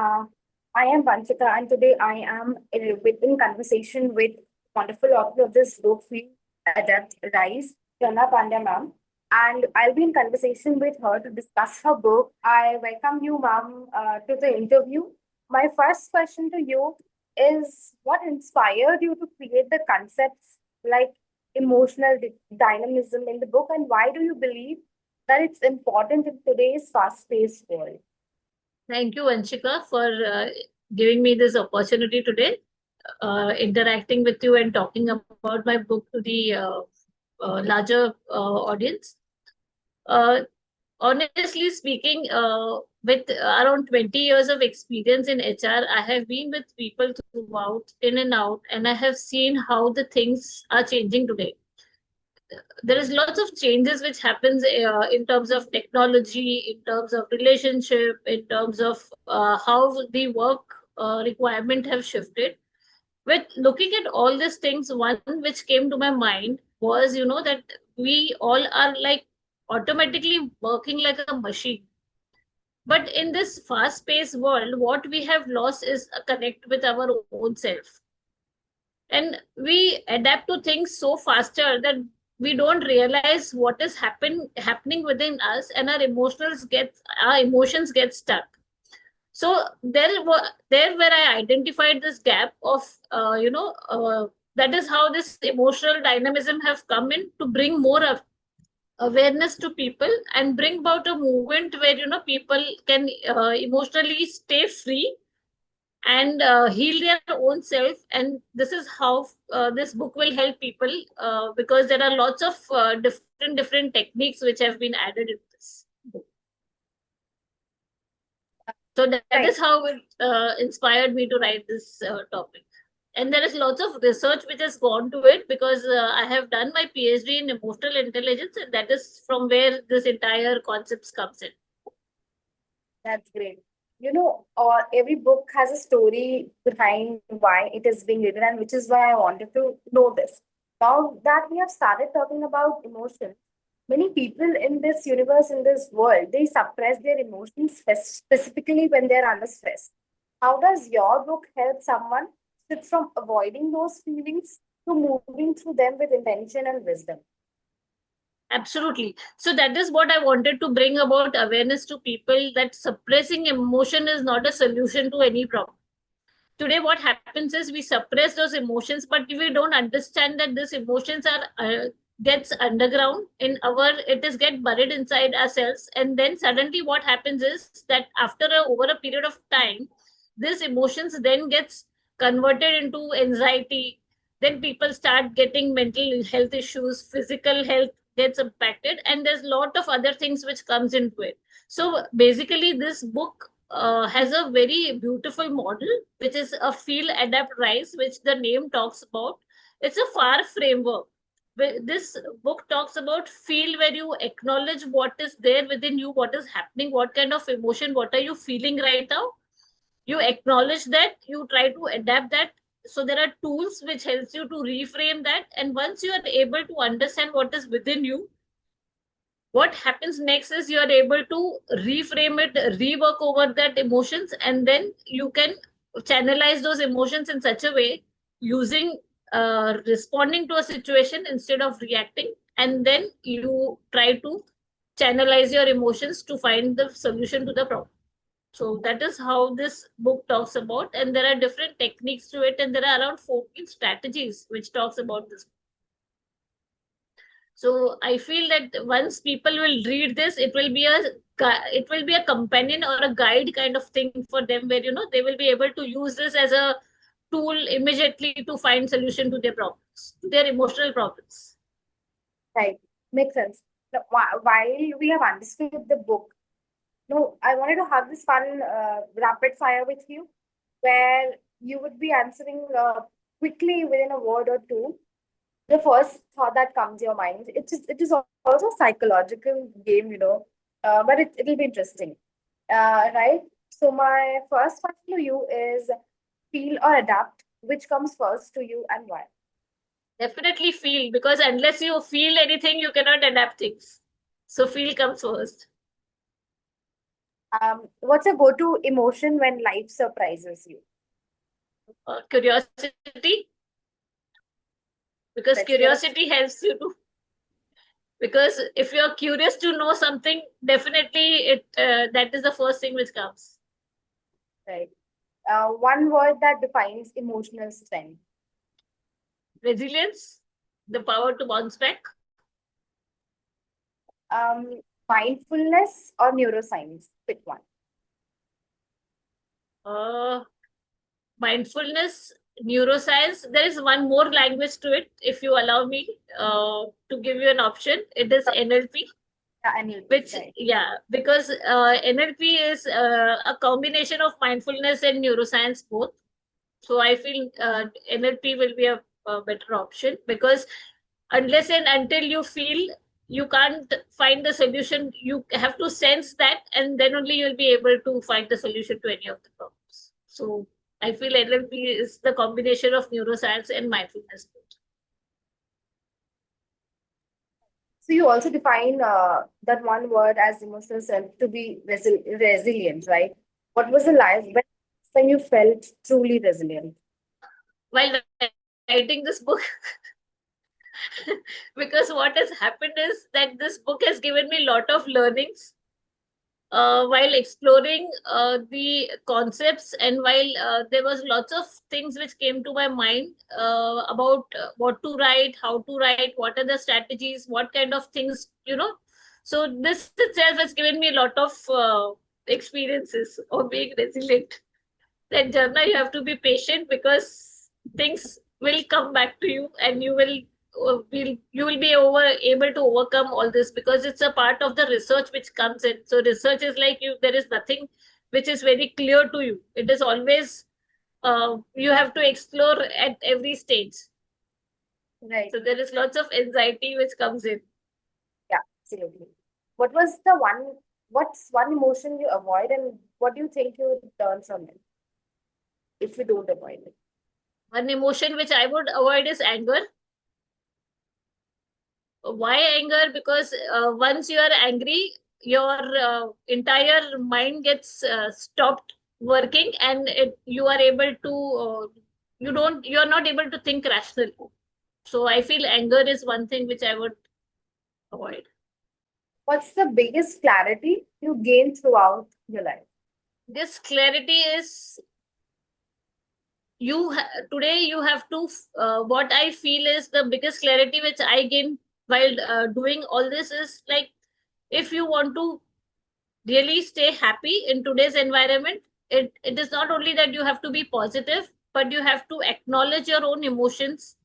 Uh, I am Vanchika, and today I am in conversation with wonderful author of this book, Feel, Adapt, Rise, Jharna Pandya ma'am. And I'll be in conversation with her to discuss her book. I welcome you, ma'am, to the interview. My first question to you is what inspired you to create the concepts like emotional dynamism in the book, and why do you believe that it's important in today's fast-paced world? Thank you, Anshika, for giving me this opportunity today, interacting with you and talking about my book to the larger audience. Uh, Honestly speaking, with around 20 years of experience in HR, I have been with people throughout, in and out, and I have seen how the things are changing today. There is lots of changes which happens in terms of technology, in terms of relationship, in terms of how the work requirement have shifted. With looking at all these things, one which came to my mind was, that we all are like automatically working like a machine. But in this fast paced world, what we have lost is a connect with our own self, and we adapt to things so faster that we don't realize what is happening within us, and our emotions get stuck. So there where I identified this gap of that is how this emotional dynamism have come in to bring more of awareness to people and bring about a movement where people can emotionally stay free and heal their own self. And this is how this book will help people, because there are lots of different techniques which have been added in this book. So that is Right. how it inspired me to write this topic. And there is lots of research which has gone to it, because I have done my PhD in emotional intelligence, and that is from where this entire concepts comes in. That's great. Every book has a story behind why it is being written, and which is why I wanted to know this. Now that we have started talking about emotions, many people in this universe, in this world, they suppress their emotions specifically when they're under stress. How does your book help someone shift from avoiding those feelings to moving through them with intention and wisdom? Absolutely. So that is what I wanted to bring about awareness to people, that suppressing emotion is not a solution to any problem. Today what happens is we suppress those emotions, but we don't understand that these emotions are gets underground in our, it is get buried inside ourselves. And then suddenly what happens is that over a period of time, these emotions then gets converted into anxiety. Then people start getting mental health issues, physical health gets impacted, and there's a lot of other things which comes into it. So basically this book has a very beautiful model, which is a feel, adapt, rise, which the name talks about. It's a far framework. This book talks about feel, where you acknowledge what is there within you, what is happening, what kind of emotion, what are you feeling right now. You acknowledge that, you try to adapt that. So there are tools which helps you to reframe that, and once you are able to understand what is within you, what happens next is you are able to reframe it, rework over that emotions, and then you can channelize those emotions in such a way, using responding to a situation instead of reacting, and then you try to channelize your emotions to find the solution to the problem. So that is how this book talks about, and there are different techniques to it, and there are around 14 strategies which talks about this. So I feel that once people will read this, it will be a companion or a guide kind of thing for them, where they will be able to use this as a tool immediately to find solution to their problems, to their emotional problems. Right. Makes sense. Now, while we have understood the book, no, I wanted to have this fun rapid fire with you, where you would be answering quickly within a word or two the first thought that comes to your mind. It is also a psychological game, but it'll be interesting, right? So my first question to you is feel or adapt. Which comes first to you and why? Definitely feel, because unless you feel anything, you cannot adapt things. So feel comes first. What's a go-to emotion when life surprises you? Curiosity, because Let's hear it. curiosity helps you to, because if you're curious to know something, definitely it that is the first thing which comes. Right. One word that defines emotional strength. Resilience, the power to bounce back. Mindfulness or neuroscience? Pick one. uh, Mindfulness, neuroscience. There is one more language to it, if you allow me to give you an option. It is NLP, Yeah, NLP, which, right. yeah, because NLP is a combination of mindfulness and neuroscience both. So I feel NLP will be a better option, because unless and until you feel, you can't find the solution. You have to sense that, and then only you'll be able to find the solution to any of the problems. So I feel NLP is the combination of neuroscience and mindfulness. So you also define that one word as emotional self to be resilient, right? What was the life when you felt truly resilient? While writing this book, because what has happened is that this book has given me a lot of learnings while exploring the concepts, and while there was lots of things which came to my mind about what to write, how to write, what are the strategies, what kind of things, so this itself has given me a lot of experiences of being resilient. That Jharna, you have to be patient, because things will come back to you, and you will be able to overcome all this, because it's a part of the research which comes in. So research is like, there is nothing which is very clear to you. It is always you have to explore at every stage. Right. So there is lots of anxiety which comes in. Yeah, absolutely. What was the one, what's one emotion you avoid and what do you think you would learn from it if you don't avoid it? One emotion which I would avoid is anger. Why anger? Because once you are angry, your entire mind gets stopped working, and you are able to you are not able to think rationally. So I feel anger is one thing which I would avoid. What's the biggest clarity you gain throughout your life? This clarity is, today you have to what I feel is the biggest clarity which I gain while doing all this is like, if you want to really stay happy in today's environment, it is not only that you have to be positive, but you have to acknowledge your own emotions,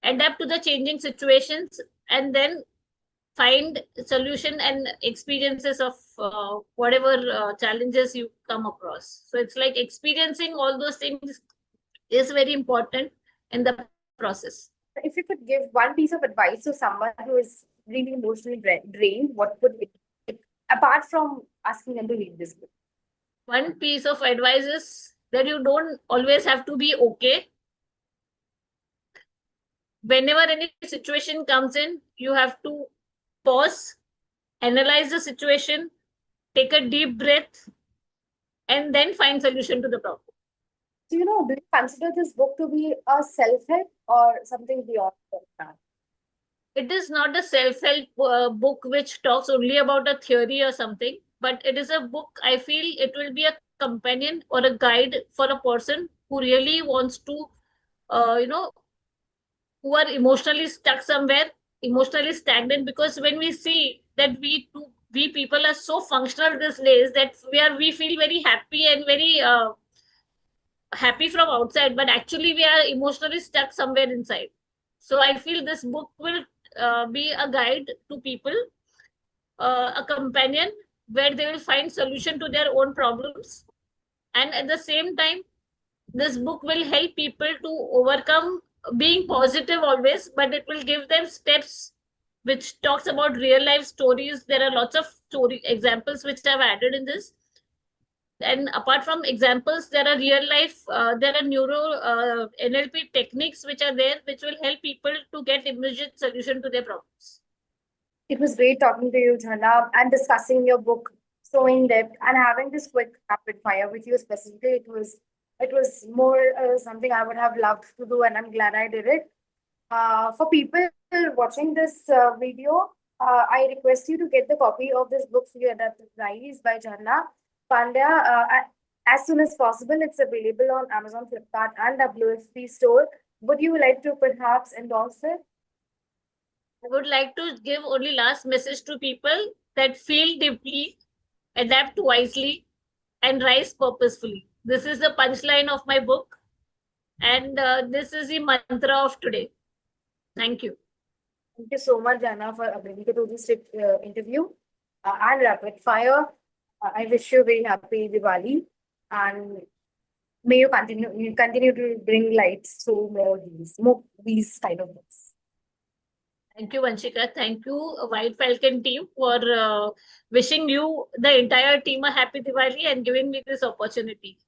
adapt to the changing situations, and then find solution and experiences of whatever challenges you come across. So it's like experiencing all those things is very important in the process. If you could give one piece of advice to someone who is really emotionally drained, what would it be? Apart from asking them to read this book. One piece of advice is that you don't always have to be okay. Whenever any situation comes in, you have to pause, analyze the situation, take a deep breath, and then find solution to the problem. Do you consider this book to be a self-help or something beyond that? It is not a self-help book which talks only about a theory or something, but it is a book, I feel it will be a companion or a guide for a person who really wants to uh, you know who are emotionally stuck somewhere, emotionally stagnant. Because when we see that we people are so functional these days, that we feel very happy and very happy from outside, but actually we are emotionally stuck somewhere inside. So I feel this book will be a guide to people, a companion, where they will find solution to their own problems, and at the same time, this book will help people to overcome being positive always, but it will give them steps which talks about real life stories. There are lots of story examples which I've added in this, and apart from examples, there are real life there are neuro NLP techniques which are there, which will help people to get immediate solution to their problems. It was great talking to you, Jharna, and discussing your book so in depth, and having this quick rapid fire with you specifically, it was more something I would have loved to do, and I'm glad I did it. For people watching this video, I request you to get the copy of this book for you that Rise by Jharna Pandya as soon as possible. It's available on Amazon, Flipkart, and WFP store. Would you like to perhaps endorse it? I would like to give only last message to people that feel deeply, adapt wisely, and rise purposefully. This is the punchline of my book, and this is the mantra of today. Thank you. Thank you so much, Jana, for agreeing to do this interview and rapid fire. I wish you a very happy Diwali, and may you continue to bring lights to more these kind of books. Thank you, Vanshika. Thank you, White Falcon team, for wishing you, the entire team, a happy Diwali and giving me this opportunity.